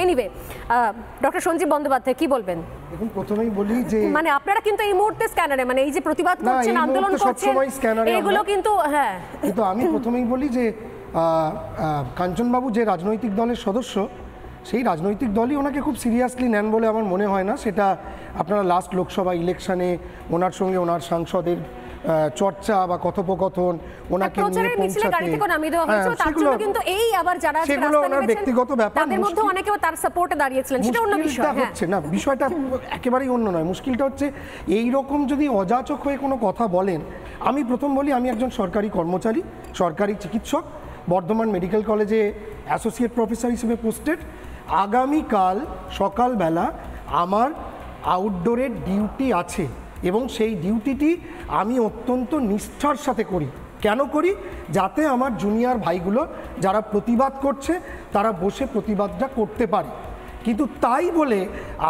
Anyway, doctor Sanjeev Bandyopadhyay কি বলবেন? দেখুন, প্রথমেই বলি যে মানে আপনারা কিন্তু এই মুহূর্তে স্ক্যানারে, মানে এই যে প্রতিবাদ করছেন, আন্দোলন করছেন, এগুলো কিন্তু হ্যাঁ, কিন্তু আমি প্রথমেই বলি যে কাঞ্চনবাবু যে রাজনৈতিক দলের সদস্য, সেই রাজনৈতিক দলই ওনাকে খুব সিরিয়াসলি নেন বলে আমার মনে হয় না। সেটা আপনারা লাস্ট লোকসভা ইলেকশনে ওনার সঙ্গে ওনার সাংসদের চর্চা বা কথোপকথন ওনাকে নিয়ে পৌঁছাতে, সেগুলো কিন্তু এই আবার যারা সেগুলো ওনার ব্যক্তিগত ব্যাপার, তাদের মধ্যে অনেকেও তার সাপোর্টে দাঁড়িয়েছিলেন, সেটা অন্য বিষয় হচ্ছে না। বিষয়টা একেবারেই অন্য নয়। মুশকিলটা হচ্ছে এই রকম যদি অযাচক হয়ে কোনো কথা বলেন। আমি প্রথম বলি, আমি একজন সরকারি কর্মচারী, সরকারি চিকিৎসক, বর্ধমান মেডিকেল কলেজে অ্যাসোসিয়েট প্রফেসর হিসেবে পোস্টেড। আগামীকাল সকালবেলা আমার আউটডোরের ডিউটি আছে এবং সেই ডিউটিটি আমি অত্যন্ত নিষ্ঠার সাথে করি। কেন করি? যাতে আমার জুনিয়র ভাইগুলো যারা প্রতিবাদ করছে তারা বসে প্রতিবাদটা করতে পারে। কিন্তু তাই বলে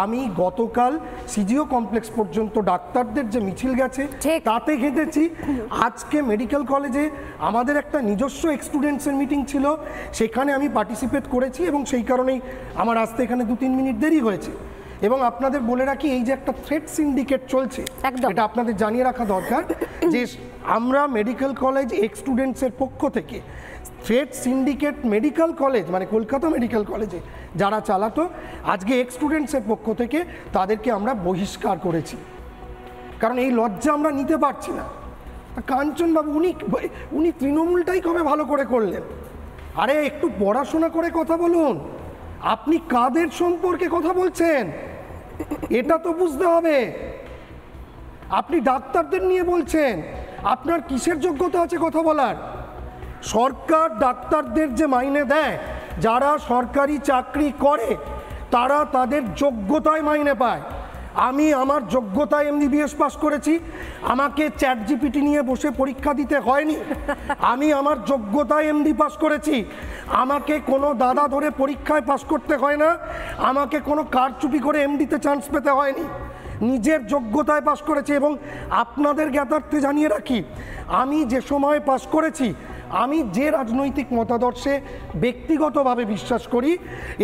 আমি গতকাল সিজিও কমপ্লেক্স পর্যন্ত ডাক্তারদের যে মিছিল গেছে তাতে ঘেঁটেছি। আজকে মেডিকেল কলেজে আমাদের একটা নিজস্ব স্টুডেন্টসের মিটিং ছিল, সেখানে আমি পার্টিসিপেট করেছি এবং সেই কারণেই আমার আসতে এখানে 2-3 মিনিট দেরি হয়েছে। এবং আপনাদের বলে রাখি, এই যে একটা থ্রেড সিন্ডিকেট চলছে, এটা আপনাদের জানিয়ে রাখা দরকার যে আমরা মেডিকেল কলেজ স্টুডেন্টসের পক্ষ থেকে থ্রেড সিন্ডিকেট মেডিকেল কলেজ, মানে কলকাতা মেডিকেল কলেজে যারা চালাতো, আজকে স্টুডেন্টসের পক্ষ থেকে তাদেরকে আমরা বহিষ্কার করেছি। কারণ এই লজ্জা আমরা নিতে পারছি না। কাঞ্চনবাবু উনি তৃণমূলটাই কবে ভালো করে করলেন? আরে একটু পড়াশোনা করে কথা বলুন। আপনি কাদের সম্পর্কে কথা বলছেন এটা তো বুঝতে হবে। আপনি ডাক্তারদের নিয়ে বলছেন, আপনার কিসের যোগ্যতা আছে কথা বলার? সরকার ডাক্তারদের যে মাইনে দেয়, যারা সরকারি চাকরি করে তারা তাদের যোগ্যতায় মাইনে পায়। আমি আমার যোগ্যতায় এমবিবিএস পাস করেছি, আমাকে চ্যাট জিপিটি নিয়ে বসে পরীক্ষা দিতে হয়নি। আমি আমার যোগ্যতায় এমডি পাস করেছি, আমাকে কোনো দাদা ধরে পরীক্ষায় পাস করতে হয় না, আমাকে কোনো কারচুপি করে এমডিতে চান্স পেতে হয়নি। নিজের যোগ্যতায় পাস করেছি। এবং আপনাদের জ্ঞাতার্থে জানিয়ে রাখি, আমি যে সময় পাস করেছি, আমি যে রাজনৈতিক মতাদর্শে ব্যক্তিগতভাবে বিশ্বাস করি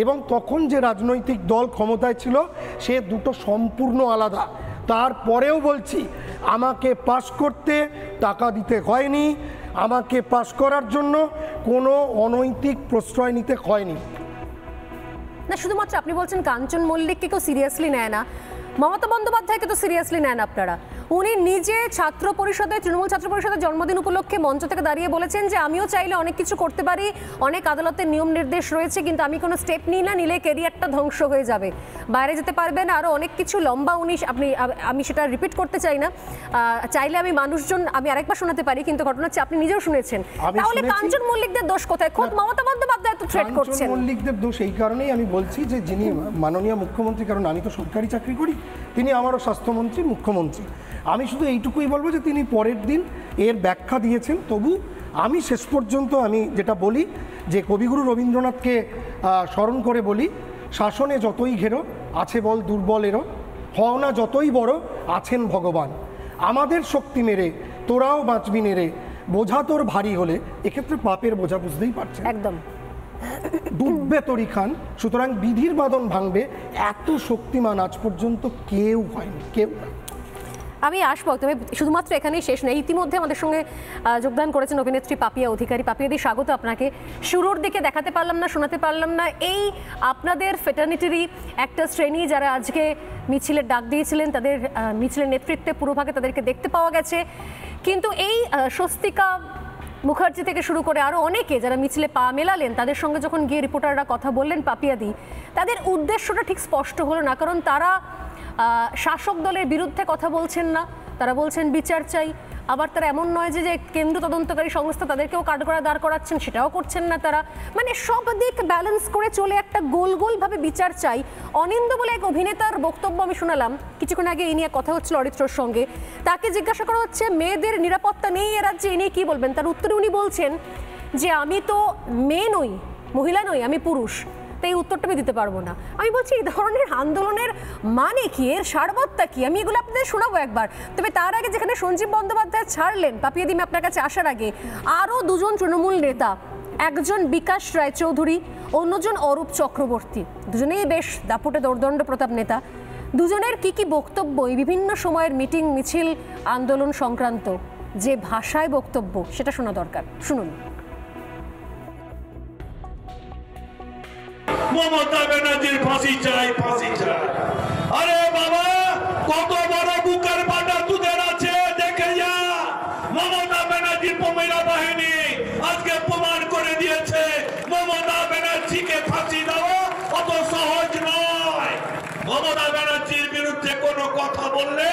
এবং তখন যে রাজনৈতিক দল ক্ষমতায় ছিল, সে দুটো সম্পূর্ণ আলাদা। তারপরেও বলছি, আমাকে পাস করতে টাকা দিতে হয়নি, আমাকে পাস করার জন্য কোনো অনৈতিক প্রশ্রয় নিতে হয়নি। না, শুধুমাত্র আপনি বলছেন কাঞ্চন মল্লিককে কেউ সিরিয়াসলি নেয় না, মমতা বন্দ্যোপাধ্যায়কে তো সিরিয়াসলি নেন আপনারা। উনি নিজে ছাত্র পরিষদে, তৃণমূল ছাত্র পরিষদের জন্মদিন উপলক্ষে মঞ্চ থেকে দাঁড়িয়ে বলেছেন যে আমিও চাইলে অনেক কিছু করতে পারি, অনেক আদালতের নিয়ম নির্দেশ রয়েছে, কিন্তু আমি কোনো স্টেপ নিই না, নিলে ক্যারিয়ারটা ধ্বংস হয়ে যাবে, বাইরে যেতে পারবে না, আরও অনেক কিছু লম্বা আমি সেটা রিপিট করতে চাই না। চাইলে আমি মানুষজন আমি আরেকবার শোনাতে পারি, কিন্তু ঘটনা হচ্ছে আপনি নিজেও শুনেছেন। তাহলে কাঞ্চন মল্লিকদের দোষ কোথায়? খোদ মমতা বন্দ্যোপাধ্যায় তো থ্রেট করছেন। কাঞ্চন মল্লিকদের দোষ এই কারণেই আমি বলছি যে যিনি মাননীয় মুখ্যমন্ত্রী, কারণ আমি তো সরকারি চাকরি করি, তিনি আমারও স্বাস্থ্যমন্ত্রী, মুখ্যমন্ত্রী। আমি শুধু এইটুকুই বলবো যে তিনি পরের দিন এর ব্যাখ্যা দিয়েছেন। তবু আমি শেষ পর্যন্ত আমি যেটা বলি যে কবিগুরু রবীন্দ্রনাথকে স্মরণ করে বলি, শাসনে যতই ঘেরো আছে বল দুর্বলেরও, হও না যতই বড় আছেন ভগবান, আমাদের শক্তি মেরে তোরাও বাঁচবি নেরে, বোঝা তোর ভারী হলে। এক্ষেত্রে পাপের বোঝা বুঝতেই পারছেন, একদম ডুববে তরি খান। সুতরাং বিধির বাঁধন ভাঙবে এত শক্তিমান আজ পর্যন্ত কেউ হয়নি, কেউ না। আমি আসবো, তবে শুধুমাত্র এখানেই শেষ নয়। ইতিমধ্যে আমাদের সঙ্গে যোগদান করেছেন অভিনেত্রী পাপিয়া অধিকারী। পাপিয়াদি, স্বাগত আপনাকে। শুরুর দিকে দেখাতে পারলাম না, শোনাতে পারলাম না, এই আপনাদের ফেটার্নিটিরই একটা শ্রেণী যারা আজকে মিছিলের ডাক দিয়েছিলেন, তাদের মিছিলের নেতৃত্বে পুরোভাগে তাদেরকে দেখতে পাওয়া গেছে। কিন্তু এই স্বস্তিকা মুখার্জি থেকে শুরু করে আরও অনেকে যারা মিছিলে পা মেলালেন, তাদের সঙ্গে যখন গিয়ে রিপোর্টাররা কথা বললেন, পাপিয়াদি, তাদের উদ্দেশ্যটা ঠিক স্পষ্ট হলো না। কারণ তারা শাসক দলের বিরুদ্ধে কথা বলছেন না, তারা বলছেন বিচার চাই। আবার তারা এমন নয় যে কেন্দ্র তদন্তকারী সংস্থা তাদেরকেও কাঠগড়া দাঁড় করাচ্ছেন, সেটাও করছেন না তারা। মানে সব দিক ব্যালেন্স করে চলে একটা গোল গোলভাবে বিচার চাই। অনিন্দ বলে এক অভিনেতার বক্তব্য আমি শোনালাম কিছুক্ষণ আগে, এই নিয়ে কথা হচ্ছিল অরিত্রর সঙ্গে। তাকে জিজ্ঞাসা করা হচ্ছে মেয়েদের নিরাপত্তা নেই এ রাজ্যে, এ নিয়ে কী বলবেন? তার উত্তরে উনি বলছেন যে আমি তো মেয়ে নই, মহিলা নই, আমি পুরুষ, তাই এই উত্তরটা আমি দিতে পারবো না। আমি বলছি এই ধরনের আন্দোলনের মানে কি, এর সারবত্তা কি? আমি এগুলো আপনাদের শোনাবো একবার। তবে তার আগে যেখানে সঞ্জীব বন্দ্যোপাধ্যায় ছাড়লেন, পাপিয়াদি আপনার কাছে আসার আগে আরও দুজন তৃণমূল নেতা একজন বিকাশ রায়চৌধুরী, অন্যজন অরূপ চক্রবর্তী, দুজনেই বেশ দাপুটে দোর্দণ্ড প্রতাপ নেতা। দুজনের কি বক্তব্য এই বিভিন্ন সময়ের মিটিং, মিছিল, আন্দোলন সংক্রান্ত, যে ভাষায় বক্তব্য, সেটা শোনা দরকার। শুনুন। মমতা ব্যানার্জির ফাঁসি চাই, ফাঁসি চাই। আরে বাবা, কত বড় বুকের বাটা তোদের আছে, দেখে যা। মমতা ব্যানার্জির প্রমিলা বাহিনী আজকে প্রমাণ করে দিয়েছে মমতা ব্যানার্জিকে ফাঁসি দেওয়া অত সহজ নয়। মমতা ব্যানার্জির বিরুদ্ধে কোনো কথা বললে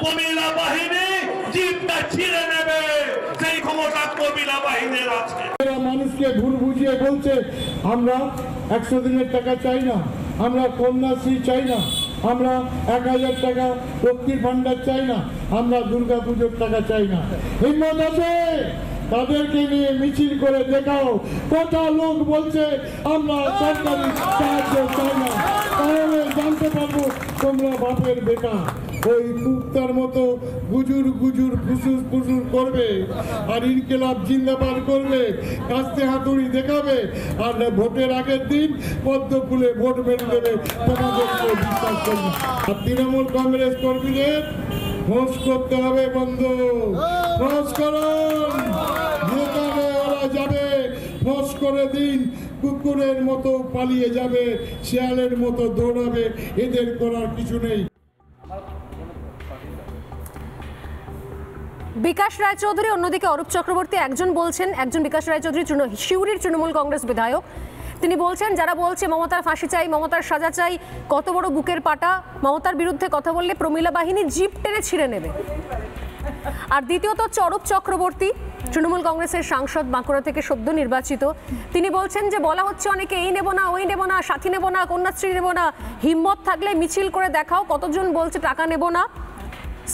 প্রমিলা বাহিনী জিভটা ছিঁড়ে নেবে, সেই ক্ষমতা প্রমিলা বাহিনীর আছে। মানুষকে ভুল বুঝিয়ে বলছে আমরা 100 দিনের টাকা চাই না, আমরা কন্যাশ্রী চাই না, আমরা 1000 টাকা লক্ষ্মীর ভান্ডার চাই না, আমরা দুর্গা পুজোর টাকা চাই না। হিম্মত আছে তাদেরকে নিয়ে মিছিল করে দেখাও কটা লোক বলছে আমরা সরকারি সাহায্য চাই না, তাহলে জানতে পারবো তোমরা বাপের বেটা। ওই কুত্তার মতো গুজুর গুজুর ফুসুর ফুসুর করবে আর ইনকিলাব জিন্দাবাদ করবে, কাস্তে হাতুড়ি দেখাবে, আর ভোটের আগের দিন পদ্ম ফুলে ভোট মেরে দেবে। তোমাদেরকে বিশ্বাস করবে। আর তৃণমূল কংগ্রেস কর্মীদের ফোঁস করতে হবে বন্ধু, ফোঁস করুন, যেখানে ওরা যাবে ফোঁস করে দিন। কুকুরের মতো পালিয়ে যাবে, শিয়ালের মতো দৌড়াবে, এদের করার কিছু নেই। বিকাশ রায়চৌধুরী, অন্যদিকে অরূপ চক্রবর্তী। একজন বলছেন, একজন বিকাশ রায়চৌধুরী সিউড়ির তৃণমূল কংগ্রেস বিধায়ক, তিনি বলছেন যারা বলছে মমতার ফাঁসি চাই, মমতার সাজা চাই, কত বড় বুকের পাটা, মমতার বিরুদ্ধে কথা বললে প্রমিলা বাহিনী জিপ টেনে ছিঁড়ে নেবে। আর দ্বিতীয়ত হচ্ছে অরূপ চক্রবর্তী, তৃণমূল কংগ্রেসের সাংসদ, বাঁকুড়া থেকে সদ্য নির্বাচিত। তিনি বলছেন যে বলা হচ্ছে অনেকে এই নেব না, ওই নেব না, সাথী নেব না, কন্যাশ্রী নেব না, হিম্মত থাকলে মিছিল করে দেখাও। কতজন বলছে টাকা নেব না।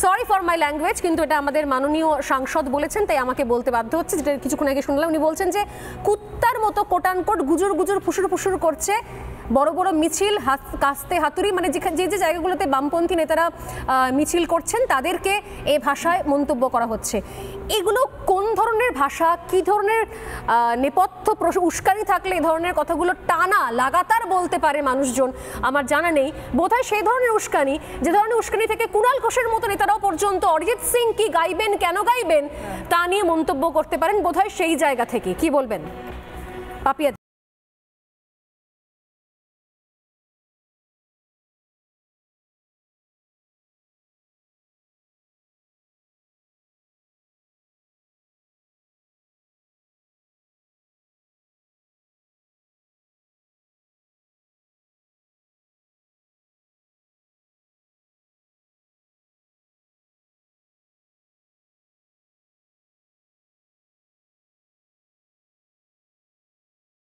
সরি ফর মাই ল্যাঙ্গুয়েজ, কিন্তু এটা আমাদের মাননীয় সাংসদ বলেছেন, তাই আমাকে বলতে বাধ্য হচ্ছে। যেটা কিছুক্ষণ আগে শুনলাম, উনি বলছেন যে কুত্তার মতো কোটানকোট গুজুর গুজুর ফুসুর ফুসুর করছে, বড় বড় মিছিল, কাস্তে হাতুড়ি, মানে যে যে জায়গাগুলোতে বামপন্থী নেতারা মিছিল করছেন তাদেরকে এই ভাষায় মন্তব্য করা হচ্ছে। এগুলো কোন ধরনের ভাষা, কি ধরনের নেপথ্য উস্কানি থাকলে এই ধরনের কথাগুলো টানা লাগাতার বলতে পারে মানুষজন আমার জানা নেই। বোধহয় সেই ধরনের উস্কানি, যে ধরনের উস্কানি থেকে কুণাল ঘোষের মতো নেতারাও পর্যন্ত অরিজিৎ সিং কি গাইবেন, কেন গাইবেন তা নিয়ে মন্তব্য করতে পারেন, বোধহয় সেই জায়গা থেকে। কি বলবেন পাপিয়া?